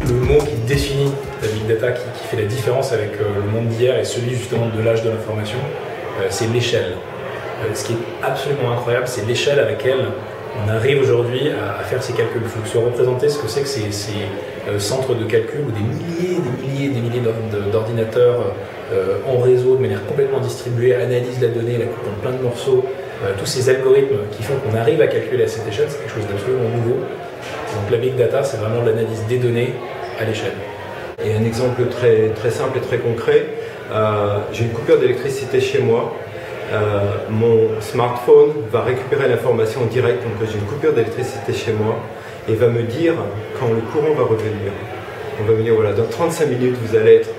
le mot qui définit la big data, qui fait la différence avec le monde d'hier et celui justement de l'âge de l'information, c'est l'échelle. Ce qui est absolument incroyable, c'est l'échelle à laquelle on arrive aujourd'hui à faire ces calculs. Il faut se représenter ce que c'est que ces centres de calcul où des milliers d'ordinateurs en réseau de manière complètement distribuée analysent la donnée, la coupent en plein de morceaux. Tous ces algorithmes qui font qu'on arrive à calculer à cette échelle, c'est quelque chose d'absolument nouveau. Donc la big data, c'est vraiment l'analyse des données à l'échelle. Et un exemple très simple et très concret, j'ai une coupure d'électricité chez moi. Mon smartphone va récupérer l'information en direct, donc j'ai une coupure d'électricité chez moi, et va me dire quand le courant va revenir. On va me dire, voilà, dans 35 minutes, vous allez être,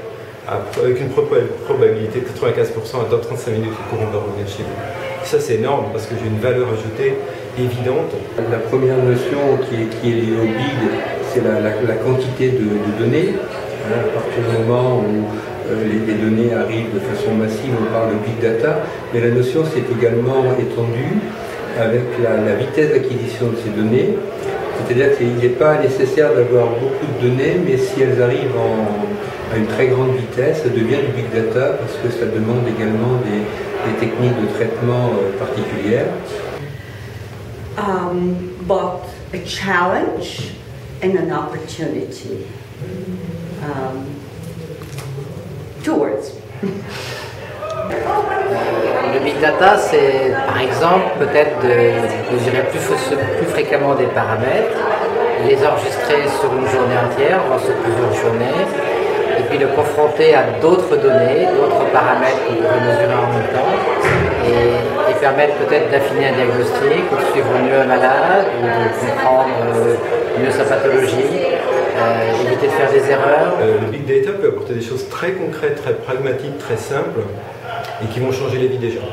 avec une probabilité de 95%, dans 35 minutes, le courant va revenir chez vous. Ça, c'est énorme, parce que j'ai une valeur ajoutée évidente. La première notion qui est liée au big, c'est la quantité de données. À partir du moment où les données arrivent de façon massive, on parle de big data, mais la notion s'est également étendue avec la vitesse d'acquisition de ces données. C'est-à-dire qu'il n'est pas nécessaire d'avoir beaucoup de données, mais si elles arrivent à une très grande vitesse, ça devient du big data parce que ça demande également des techniques de traitement particulières. But a challenge and an opportunity. Towards. Le big data, c'est par exemple peut-être de mesurer plus fréquemment des paramètres, les enregistrer sur une journée entière, voire sur plusieurs journées, et puis le confronter à d'autres données, d'autres paramètres qu'on pourrait mesurer en même temps, et permettre peut-être d'affiner un diagnostic, ou de suivre mieux un malade, ou de comprendre mieux sa pathologie. Éviter de faire des erreurs. Le big data peut apporter des choses très concrètes, très pragmatiques, très simples et qui vont changer les vies des gens.